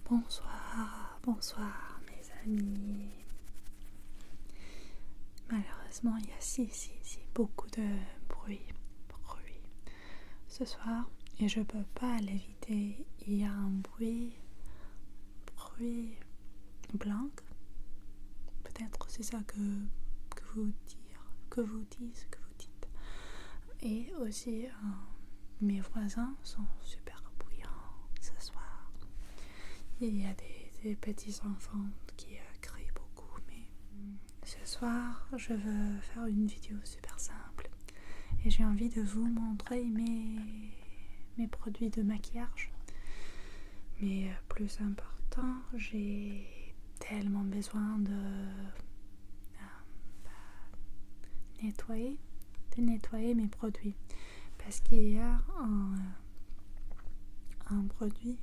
Bonsoir mes amis. Malheureusement, il y a beaucoup de bruit ce soir et je peux pas l'éviter. Il y a un bruit blanc. Peut-être c'est ça que vous dites. Et aussi, mes voisins sont super bruyants ce soir. Il y a des petits enfants qui crient beaucoup, mais ce soir, je veux faire une vidéo super simple et j'ai envie de vous montrer mes produits de maquillage. Mais plus important, j'ai tellement besoin de nettoyer mes produits parce qu'il y a un produit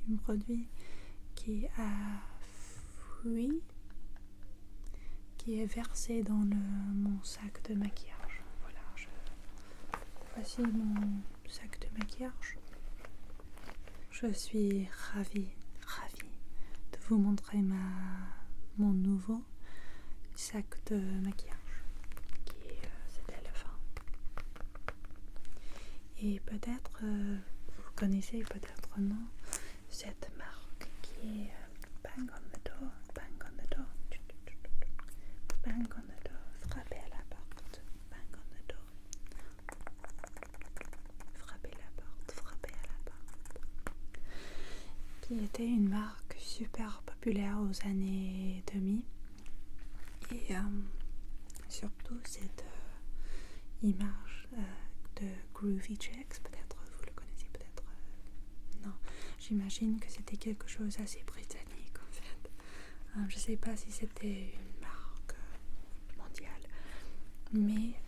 qui a fui, qui est versé dans mon sac de maquillage. Voilà, voici mon sac de maquillage. Je suis ravie de vous montrer mon nouveau sac de maquillage qui est cet éléphant. Et peut-être vous connaissez, peut-être non, cette marque qui est Bang on the door, frappez à la porte, bang on the door, frappez à la porte, qui était une marque super populaire aux années 2000 et surtout cette image de Groovy Checks, peut-être vous le connaissez, peut-être non, j'imagine que c'était quelque chose assez britannique en fait. Je sais pas si c'était une marque mondiale, mais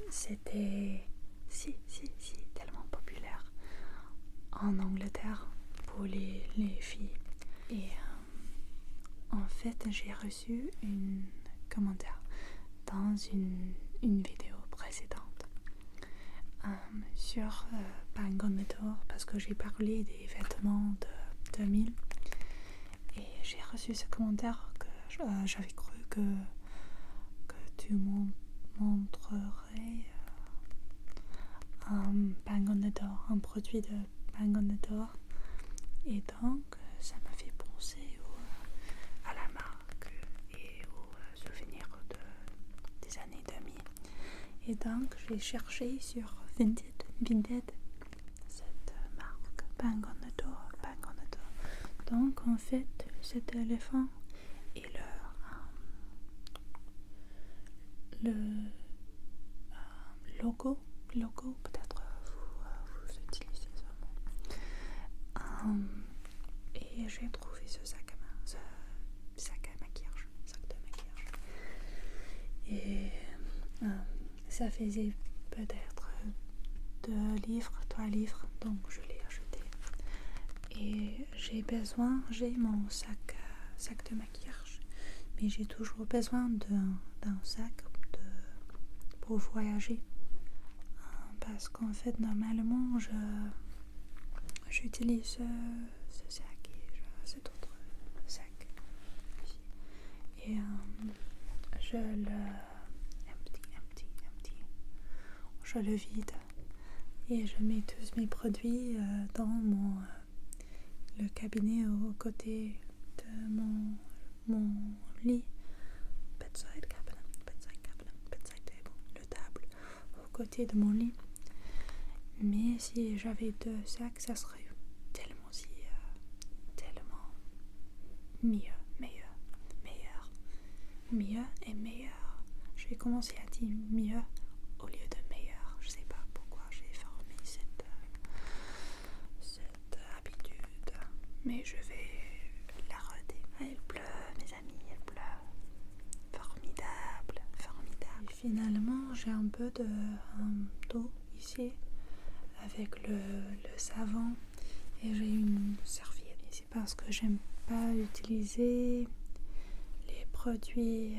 c'était si tellement populaire en Angleterre pour les filles. Et en fait, j'ai reçu un commentaire dans une vidéo précédente sur Bang on the Door parce que j'ai parlé des vêtements de 2000 et j'ai reçu ce commentaire que j'avais cru que tu montrerais Bang on the Door, un produit de Bang on the Door, et donc ça m'a fait penser à la marque et aux souvenirs des années 2000. Et donc j'ai cherché sur Vinted cette marque Bang on the Door. Donc en fait cet éléphant et le logo, peut-être vous utilisez ce mot. Et j'ai trouvé ce sac de maquillage. Et ça faisait peut-être 3 livres, donc je l'ai acheté. Et j'ai mon sac de maquillage, mais j'ai toujours besoin d'un sac pour voyager. Parce qu'en fait, normalement, j'utilise ce sac et cet autre sac ici. Et je le vide et je mets tous mes produits dans le cabinet au côté de mon lit, bedside table, le table au côté de mon lit. Mais si j'avais 2 sacs, ça serait tellement mieux et meilleur. Je vais commencer à dire mieux au lieu de meilleur. Je sais pas pourquoi j'ai formé cette habitude, mais je vais l'arrêter. Elle pleut, mes amis, elle pleut. Formidable. Et finalement, j'ai un peu d'eau ici avec le savon et j'ai une serviette. Et c'est parce que j'aime pas utiliser les produits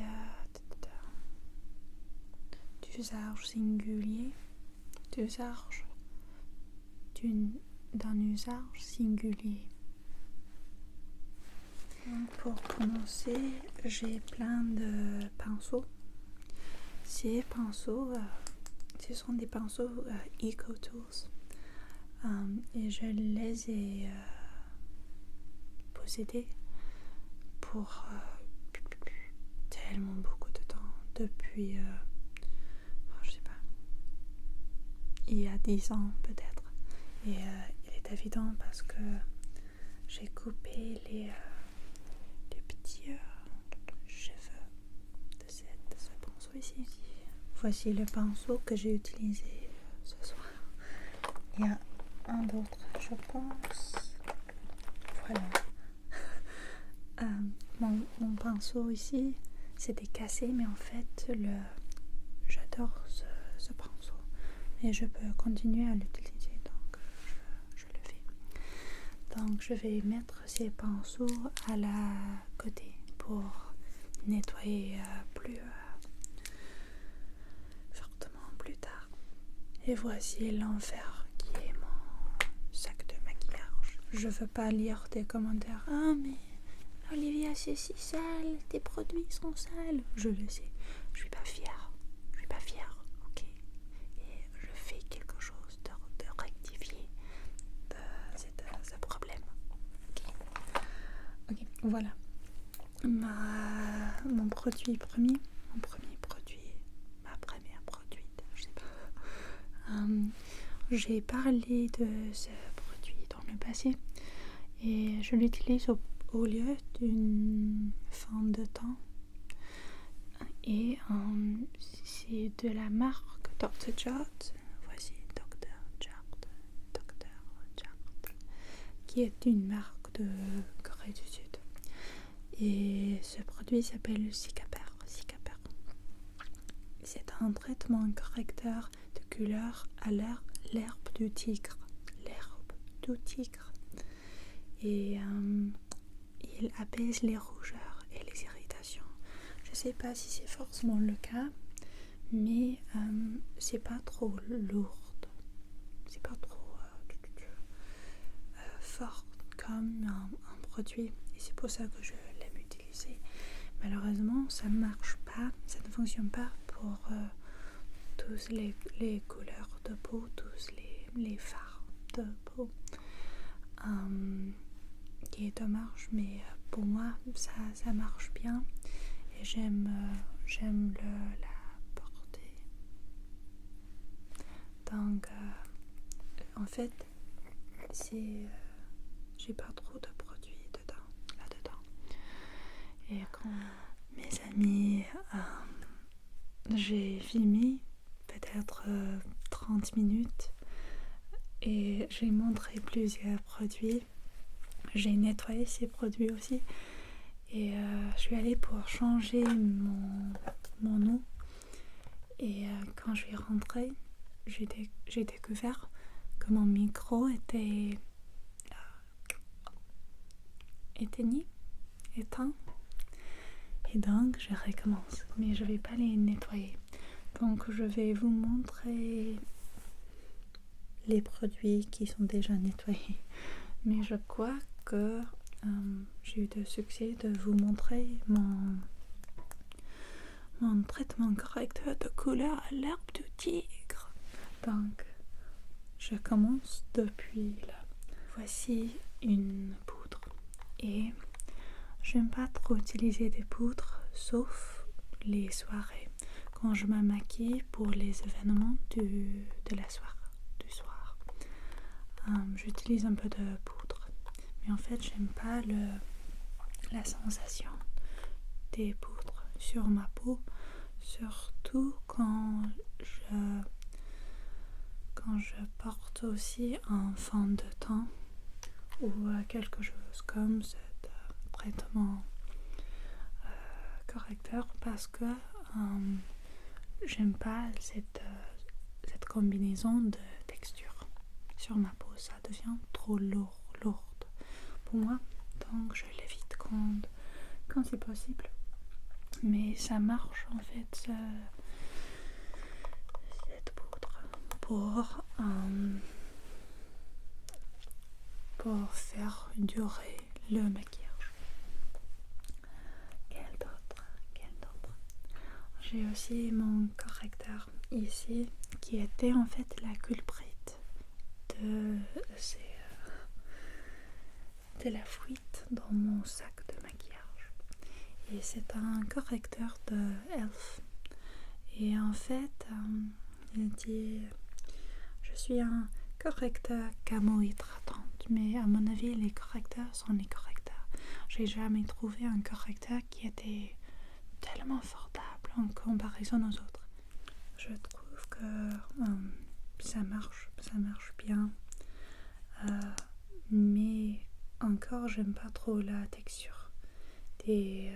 d'usage singulier, d'un usage singulier. Donc, pour commencer, j'ai plein de pinceaux. Ces pinceaux, ce sont des pinceaux EcoTools. Et je les ai possédés pour tellement beaucoup de temps. Depuis, je sais pas, il y a 10 ans peut-être. Et il est évident parce que j'ai coupé les petits cheveux de ce pinceau ici. Voici le pinceau que j'ai utilisé ce soir. Il y a un d'autre, je pense. Voilà. Mon pinceau ici, c'était cassé, mais en fait, j'adore ce pinceau. Et je peux continuer à l'utiliser, donc je le fais. Donc je vais mettre ces pinceaux à la côté pour nettoyer plus fortement plus tard. Et voici l'enfer qui est mon sac de maquillage. Je veux pas lire des commentaires. Ah mais Olivia, c'est si sale, tes produits sont sales. Je le sais, je suis pas fière. Je suis pas fière, ok. Et je fais quelque chose de rectifier ce problème. Ok, voilà. Mon premier produit, ma première produite, je sais pas. J'ai parlé de ce produit dans le passé et je l'utilise au lieu d'une fin de teint. Et c'est de la marque Dr. Jart. Voici Dr. Jart, qui est une marque de Corée du Sud. Et ce produit s'appelle Cicaper. C'est un traitement correcteur de couleur à l'herbe du tigre. Et il apaise les rougeurs et les irritations. Je sais pas si c'est forcément le cas, mais c'est pas trop lourd. C'est pas trop fort comme un produit. Et c'est pour ça que je l'aime utiliser. Malheureusement, ça ne marche pas, ça ne fonctionne pas pour tous les couleurs de peau, tous les fards de peau. Qui est dommage, mais pour moi, ça marche bien. Et j'aime la porter. Donc, en fait, j'ai pas trop de produits là-dedans. Et quand mes amis, j'ai filmé peut-être 30 minutes et j'ai montré plusieurs produits. J'ai nettoyé ces produits aussi. Et je suis allée pour changer mon eau. Et quand je suis rentrée, j'ai découvert que mon micro était éteint. Et donc, je recommence. Mais je ne vais pas les nettoyer. Donc, je vais vous montrer les produits qui sont déjà nettoyés. Mais je crois que j'ai eu de succès de vous montrer mon traitement correcteur de couleur à l'herbe du tigre. Donc, je commence depuis là. Voici une poudre. Et j'aime pas trop utiliser des poudres, sauf les soirées. Quand je me maquille pour les événements du soir. J'utilise un peu de poudre. Mais en fait, j'aime pas la sensation des poudres sur ma peau, surtout quand je porte aussi un fond de teint ou quelque chose comme ce traitement correcteur, parce que j'aime pas cette combinaison de texture sur ma peau. Ça devient trop lourde pour moi, donc je l'évite quand c'est possible. Mais ça marche en fait, cette poudre pour faire durer le maquillage. j'ai aussi mon correcteur ici qui était en fait la culprite de, de la fuite dans mon sac de maquillage. Et c'est un correcteur de Elf. Et en fait, il dit je suis un correcteur camo hydratante, mais à mon avis, les correcteurs sont les correcteurs. J'ai jamais trouvé un correcteur qui était tellement abordable en comparaison aux autres. Je trouve que ça marche bien, mais encore j'aime pas trop la texture des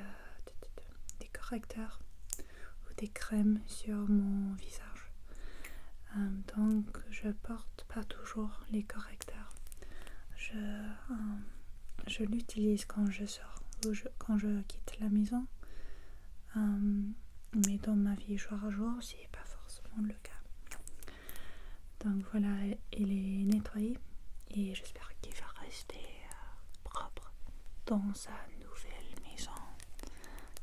correcteurs ou des crèmes sur mon visage. Donc je porte pas toujours les correcteurs. Je l'utilise quand je sors ou quand je quitte la maison. Mais dans ma vie jour à jour, c'est pas forcément le cas. Donc voilà, il est nettoyé et j'espère qu'il va rester propre dans sa nouvelle maison,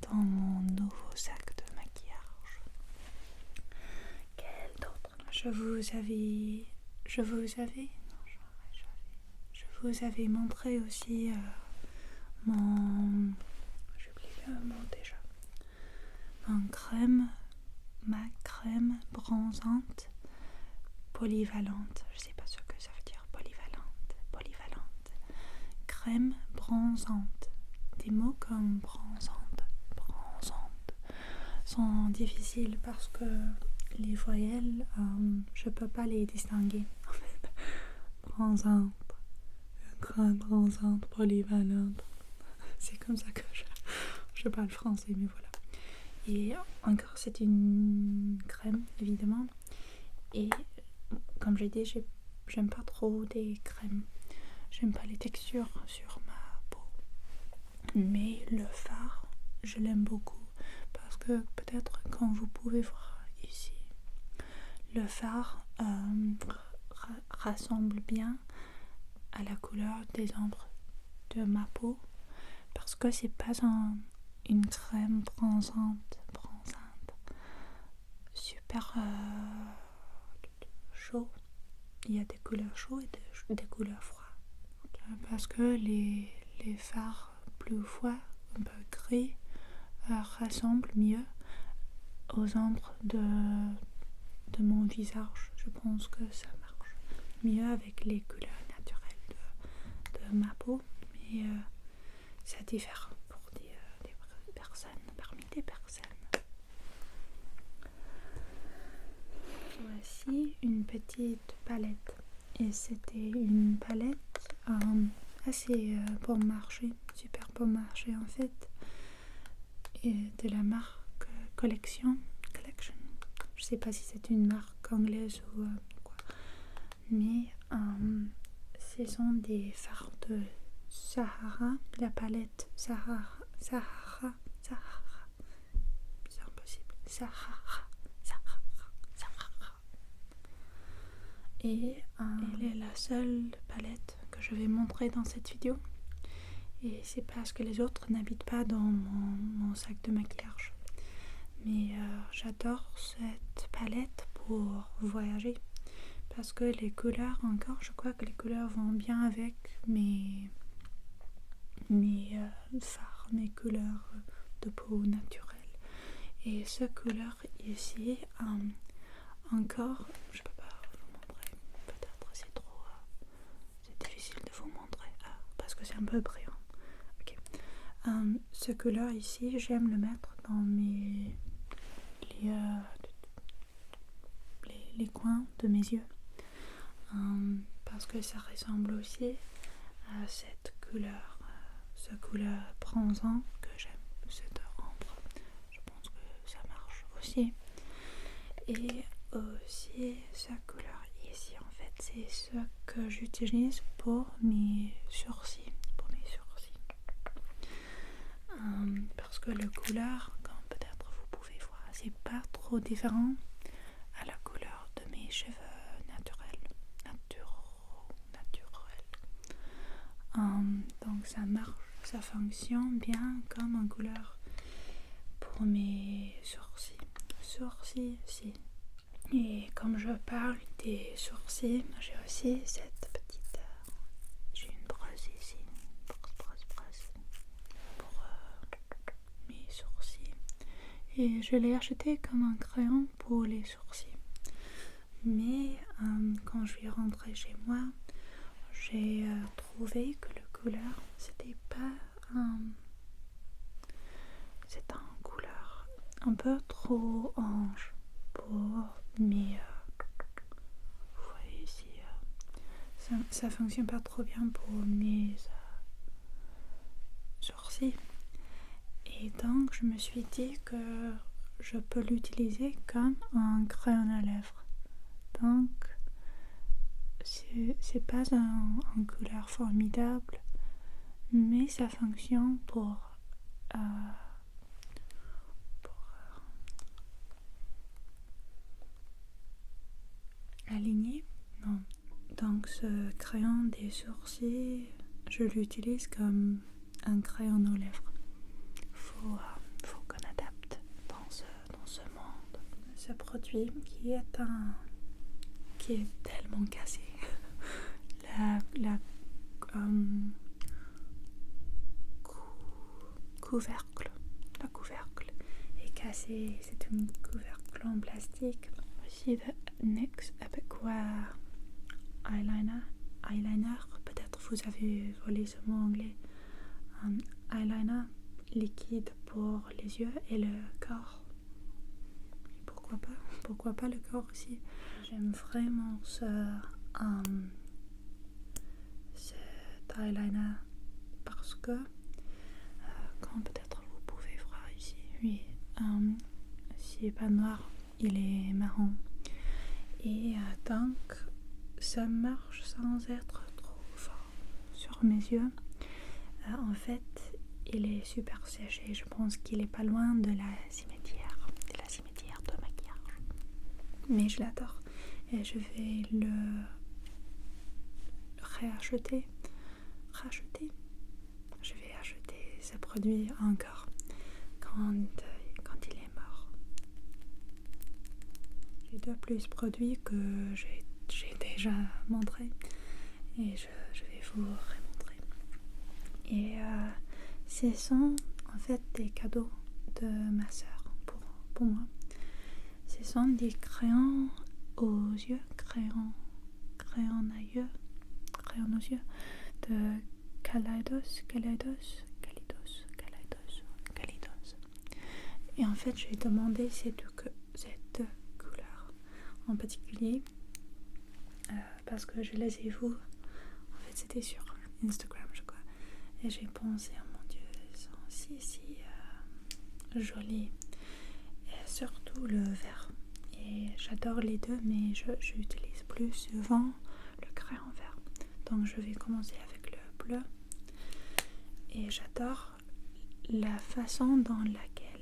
dans mon nouveau sac de maquillage. Quel d'autre? Je vous avais montré aussi j'oublie le mot déjà. Ma crème bronzante polyvalente. Je sais pas ce que ça veut dire. Polyvalente. Crème bronzante. Des mots comme bronzante sont difficiles parce que les voyelles, je peux pas les distinguer. En fait, bronzante, crème bronzante polyvalente. C'est comme ça que je parle français, mais voilà. Et encore, c'est une crème, évidemment. Et comme j'ai dit, j'aime pas trop des crèmes. J'aime pas les textures sur ma peau. Mais le fard, je l'aime beaucoup. Parce que peut-être quand vous pouvez voir ici, le fard rassemble bien à la couleur des ombres de ma peau. Parce que c'est pas une crème bronzante super chaud. Il y a des couleurs chaudes et des couleurs froides. Parce que les fards plus froids, un peu gris, ressemblent mieux aux ombres de mon visage. Je pense que ça marche mieux avec les couleurs naturelles de ma peau. Mais ça diffère pour des personnes, parmi des personnes. Voici une petite palette. Et c'était une palette assez bon marché, super bon marché en fait. Et de la marque Collection. Je sais pas si c'est une marque anglaise ou quoi. Mais ce sont des fards de Sahara, la palette Sahara. C'est impossible. Sahara. Et elle est la seule palette que je vais montrer dans cette vidéo. Et c'est parce que les autres n'habitent pas dans mon sac de maquillage. Mais j'adore cette palette pour voyager. Parce que les couleurs encore, je crois que les couleurs vont bien avec mes fards, mes couleurs de peau naturelle. Et ce couleur ici, encore, je peux pas vous montrer. Peut-être c'est difficile de vous montrer parce que c'est un peu brillant. Ok. Ce couleur ici, j'aime le mettre dans les coins de mes yeux. Parce que ça ressemble aussi à cette couleur, ce couleur bronzant que j'aime, cette ombre. Je pense que ça marche aussi. Et aussi sa couleur ici en fait, c'est ce que j'utilise pour mes sourcils. Parce que le couleur, comme peut-être vous pouvez voir, c'est pas trop différent à la couleur de mes cheveux naturels. Donc ça marche, ça fonctionne bien comme une couleur pour mes sourcils. sourcils ici. Et comme je parle des sourcils, j'ai aussi cette petite... j'ai une brosse ici, brosse pour mes sourcils. Et je l'ai acheté comme un crayon pour les sourcils. Mais quand je suis rentrée chez moi, j'ai trouvé que la couleur, c'était pas c'est une couleur un peu trop orange pour mes vous voyez ici ça fonctionne pas trop bien pour mes sourcils. Et donc je me suis dit que je peux l'utiliser comme un crayon à lèvres. Donc c'est pas une couleur formidable, mais ça fonctionne pour aligner. Non. Donc ce crayon des sourcils, je l'utilise comme un crayon aux lèvres. Faut qu'on adapte dans ce monde. Ce produit qui est tellement cassé. La couvercle. La couvercle est cassée. C'est un couvercle en plastique. Voici le NYX Abercrois eyeliner. Peut-être vous avez volé ce mot anglais. Eyeliner liquide pour les yeux et le corps. Pourquoi pas le corps aussi. J'aime vraiment cet eyeliner parce que quand peut-être vous pouvez voir ici, oui, s'il n'est pas noir, il est marron. Et donc ça marche sans être trop fort sur mes yeux. En fait, il est super séché. Je pense qu'il est pas loin de la cimetière de maquillage. Mais je l'adore et je vais le racheter. Je vais acheter ce produit encore quand il est mort. J'ai deux plus produits que j'ai déjà montré et je vais vous remontrer. Et ce sont en fait des cadeaux de ma soeur pour moi. Ce sont des crayons aux yeux, crayons aux yeux de Kaleidos. Et en fait, j'ai demandé cette couleur en particulier parce que je les ai vus. En fait, c'était sur Instagram, je crois. Et j'ai pensé, oh mon Dieu, ils sont si jolis. Et surtout le vert. Et j'adore les deux, mais j'utilise plus souvent le crayon vert. Donc je vais commencer avec le bleu. Et j'adore la façon dans laquelle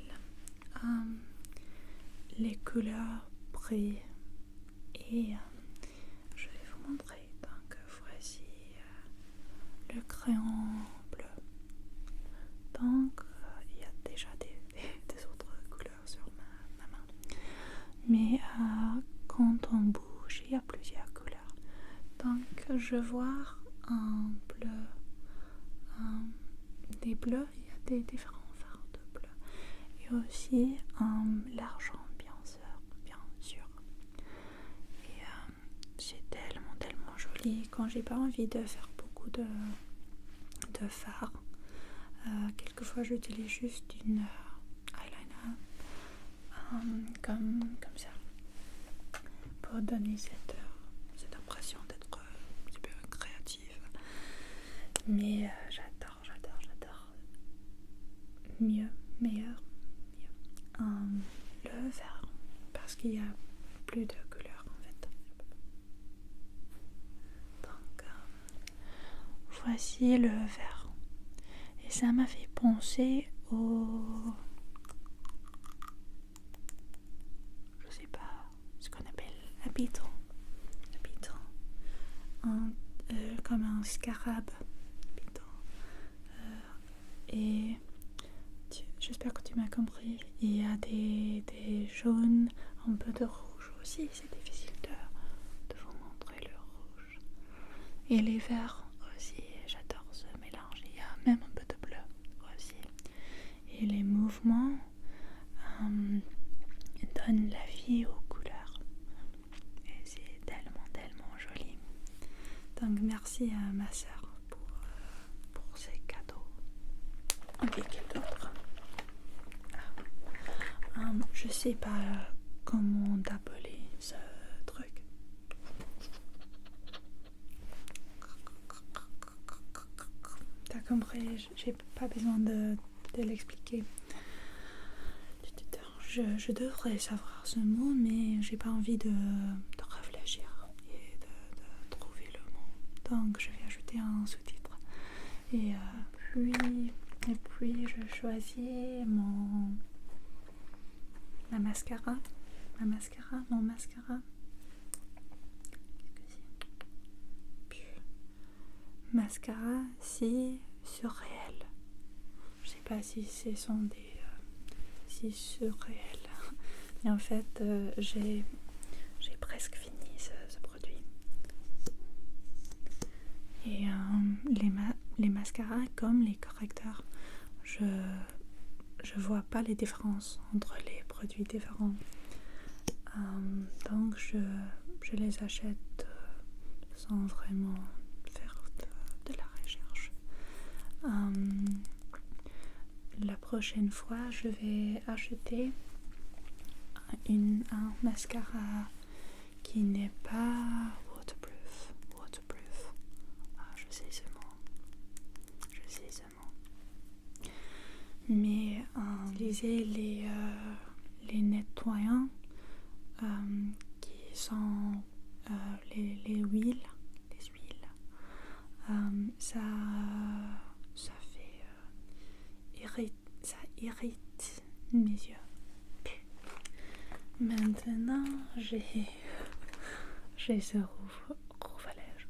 les couleurs brillent. Et je vais vous montrer. Donc voici le crayon bleu. Donc il y a déjà des autres couleurs sur ma main. Mais quand on bouge, il y a plusieurs couleurs. Donc je vois un bleu, des bleus, il y a des différents fards de bleu. Et aussi l'argent, bien sûr. Et c'est tellement joli. Quand j'ai pas envie de faire beaucoup de fards, quelquefois j'utilise juste une eyeliner comme ça pour donner cette impression d'être super créative. Mais j'adore meilleur le vert parce qu'il y a plus de couleurs en fait. Donc voici le vert et ça m'a fait penser au ce qu'on appelle habitant comme un scarab habitant. Et j'espère que tu m'as compris. Il y a des jaunes, un peu de rouge aussi. C'est difficile de vous montrer le rouge. Et les verts aussi, j'adore ce mélange. Il y a même un peu de bleu aussi. Et les mouvements donnent la vie aux couleurs. Et c'est tellement joli. Donc merci à ma sœur pour ces cadeaux. Ok, quel d'autre? Je sais pas comment t'appeler ce truc. T'as compris, j'ai pas besoin de l'expliquer. Je devrais savoir ce mot, mais j'ai pas envie de réfléchir et de trouver le mot. Donc je vais ajouter un sous-titre. Et puis je choisis mon mascara. Mon mascara. Mascara si surréel. Je sais pas si ce sont des si surréels. Et en fait, j'ai presque fini ce produit. Et les mascaras comme les correcteurs, je vois pas les différences entre les produits différents. Donc je les achète sans vraiment faire de la recherche. La prochaine fois, je vais acheter un mascara qui n'est pas waterproof. Je sais ce mot. Mais utiliser les nettoyants qui sont les huiles, ça fait ça irrite mes yeux. Maintenant, j'ai ce rouge à lèvres.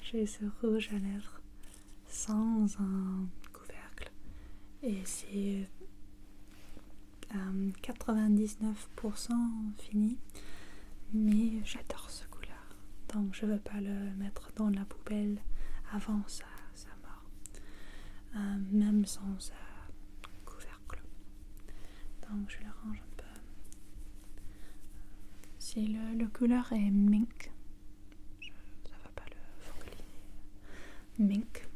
J'ai ce rouge à lèvres sans un couvercle. Et c'est 99% fini. Mais j'adore ce couleur. Donc je veux pas le mettre dans la poubelle avant sa mort. Même sans couvercle. Donc je le range un peu. Si le couleur est mink, ça va pas le focaliser. Mink.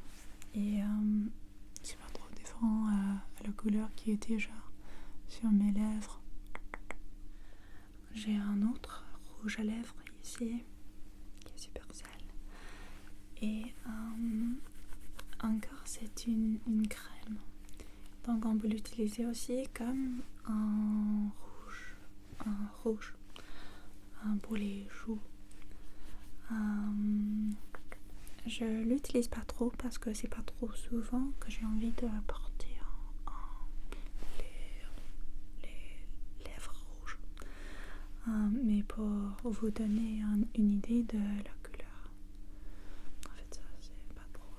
Et c'est pas trop différent à la couleur qui est déjà sur mes lèvres. J'ai un autre rouge à lèvres ici qui est super sale. Et encore c'est une crème. Donc on peut l'utiliser aussi comme un rouge pour les joues. Je l'utilise pas trop parce que c'est pas trop souvent que j'ai envie de porter les lèvres rouges. Mais pour vous donner une idée de la couleur. En fait ça c'est pas trop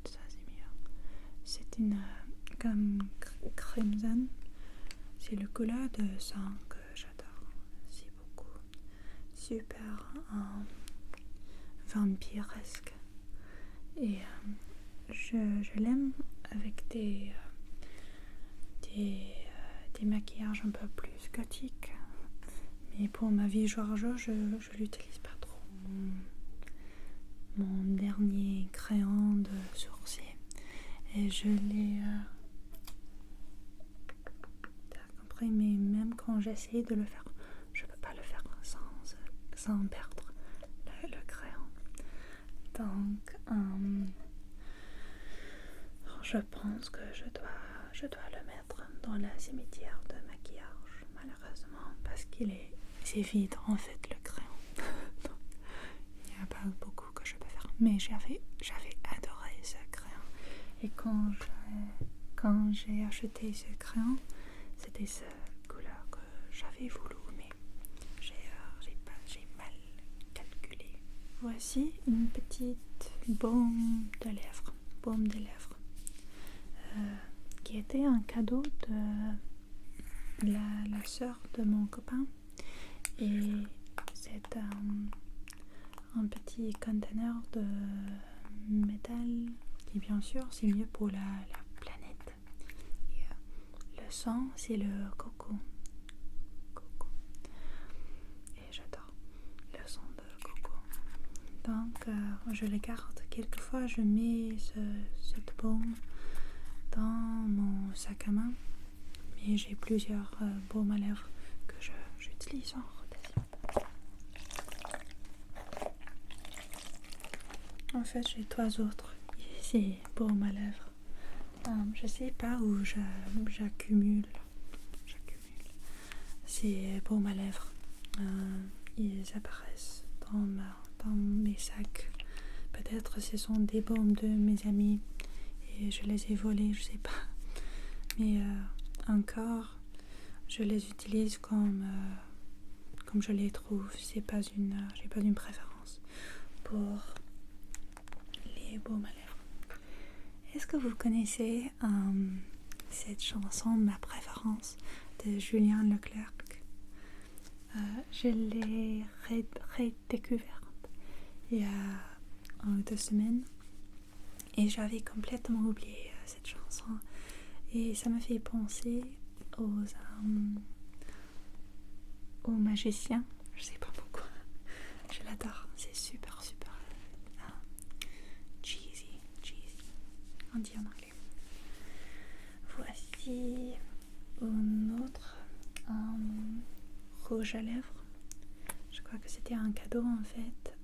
ça c'est mieux. C'est une comme crimson. C'est le couleur de sang que j'adore si beaucoup. Super vampiresque. Et je l'aime avec des maquillages un peu plus gothiques. Mais pour ma vie jour je l'utilise pas trop. Mon dernier crayon de sourcil. Et je l'ai t'as compris, mais même quand j'essaie de le faire, je peux pas le faire sans perdre le crayon. Donc je pense que je dois le mettre dans la cimetière de maquillage, malheureusement, parce c'est vide en fait le crayon. Donc, il n'y a pas beaucoup que je peux faire. Mais j'avais adoré ce crayon. Et quand j'ai acheté ce crayon, c'était cette couleur que j'avais voulu, mais j'ai mal calculé. Voici une petite baume de lèvres. qui était un cadeau de la sœur de mon copain. Et c'est un petit conteneur de métal qui, bien sûr, c'est mieux pour la planète. Et le sang, c'est le coco. Et j'adore le sang de coco. Donc, je les garde. Quelquefois, je mets cette baume dans mon sac à main. Mais j'ai plusieurs baumes à lèvres que j'utilise en rotation. En fait, j'ai 3 autres ici, baumes à lèvres. Je sais pas où j'accumule ces baumes à lèvres. Ils apparaissent dans mes sacs. Peut-être ce sont des baumes de mes amis et je les ai volés, je sais pas. Mais encore, je les utilise comme je les trouve. J'ai pas une préférence pour les baumes à lèvres. Est-ce que vous connaissez cette chanson, Ma préférence, de Julien Leclerc? Je l'ai redécouverte il y a 1 ou 2 semaines et j'avais complètement oublié cette chanson et ça me fait penser aux magiciens. Je sais pas pourquoi, je l'adore, c'est super cheesy, on dit en anglais. Voici un autre rouge à lèvres. Je crois que c'était un cadeau en fait.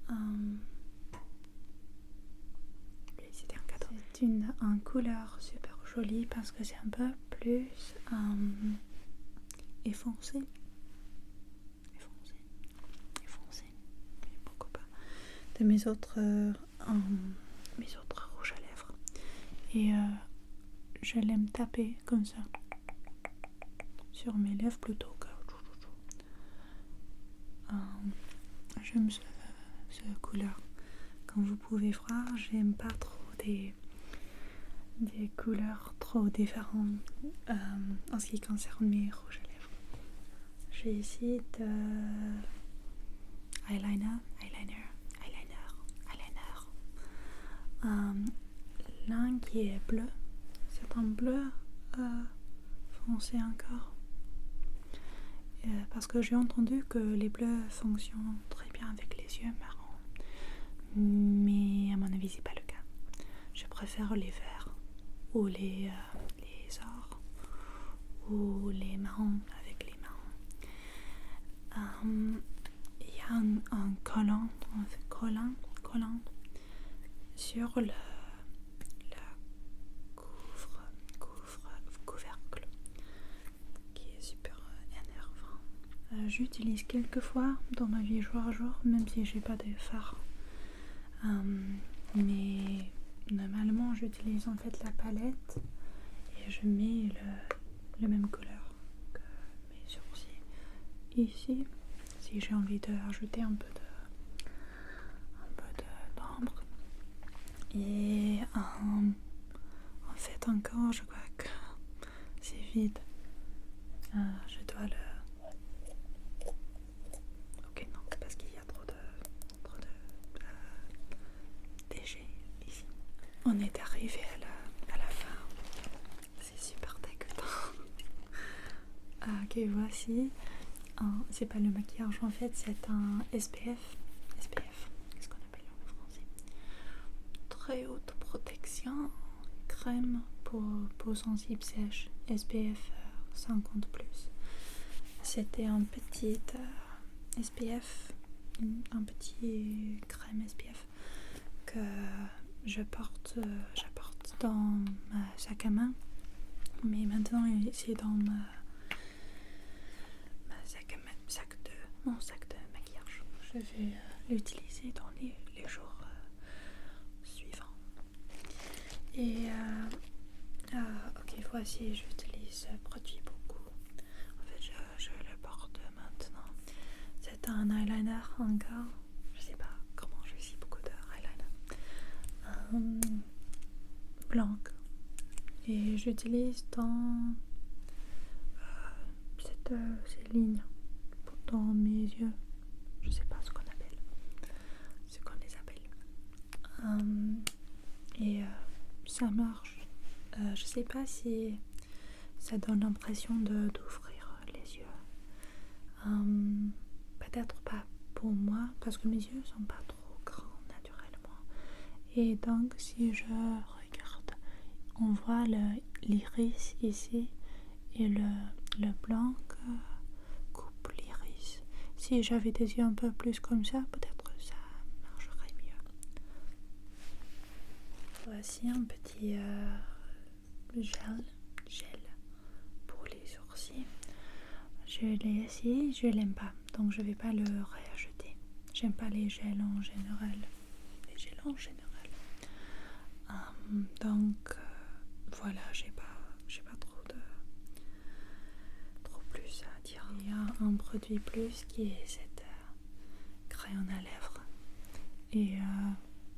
Oui, c'était un cadeau. C'est une couleur super jolie parce que c'est un peu plus effoncé. Pourquoi pas. De mes autres rouges à lèvres. Et je l'aime taper comme ça sur mes lèvres plutôt que j'aime ce couleur. Comme vous pouvez voir, j'aime pas trop des couleurs trop différentes en ce qui concerne mes rouges à lèvres. J'ai ici de eyeliner. L'un qui est bleu, c'est un bleu foncé encore. Parce que j'ai entendu que les bleus fonctionnent très bien avec les yeux marrons. Mais à mon avis, c'est pas le cas. Je préfère les verts ou les ors ou les marrons avec les marrons. Il y a un collant sur le couvercle qui est super énervant. J'utilise quelquefois dans ma vie jour à jour, même si j'ai pas de fard. Mais normalement j'utilise en fait la palette et je mets la même couleur que mes sourcils. Ici, si j'ai envie de rajouter un peu d'ombre. Et en fait encore, je crois que c'est vide. Je dois le... Ok, non, c'est parce qu'il y a trop de déchets ici. On est arrivé à la fin. C'est super dégoûtant. Ok, voici. C'est pas le maquillage, en fait, c'est un SPF. Qu'est-ce qu'on appelle en français? Très haute protection, crème pour peau sensible sèche, SPF 50+. C'était un petit SPF, un petit crème SPF que j'apporte dans ma sac à main, mais maintenant c'est dans mon sac de maquillage. Je vais l'utiliser dans les jours suivants. Et ok, voici, j'utilise ce produit beaucoup. En fait, je le porte maintenant. C'est un eyeliner encore. Je sais pas comment j'utilise beaucoup de eyeliner. Blanc. et j'utilise dans ces lignes dans mes yeux. Je sais pas ce qu'on les appelle. Et ça marche. Je sais pas si ça donne l'impression d'ouvrir les yeux. Peut-être pas pour moi parce que mes yeux sont pas trop grands naturellement. Et donc si je regarde, on voit l'iris ici et le blanc coupe l'iris. Si j'avais des yeux un peu plus comme ça, peut-être ça marcherait mieux. Voici un petit gel pour les sourcils. Je l'ai essayé, je l'aime pas, donc je vais pas le réacheter. J'aime pas les gels en général. Donc voilà, j'ai pas trop plus à dire. Il y a un produit plus qui est cette crayon à lèvres et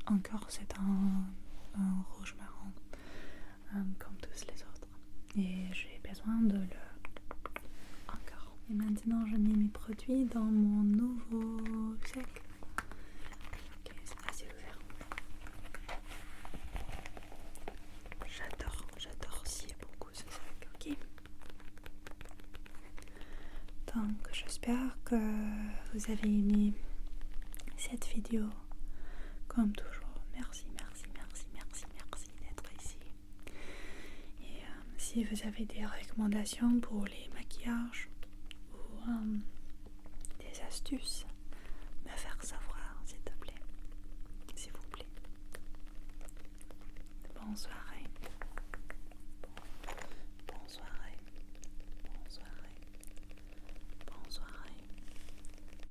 encore c'est un rouge marron comme tous les autres et j'ai besoin de le encore. Et maintenant je mets mes produits dans mon nouveau sac. Ok, c'est assez ouvert. J'adore scier beaucoup ce sac, ok. Donc j'espère que vous avez aimé cette vidéo. Comme toujours, merci d'être ici. Et si vous avez des recommandations pour les maquillages ou des astuces, me faire savoir s'il vous plaît. Bonne soirée.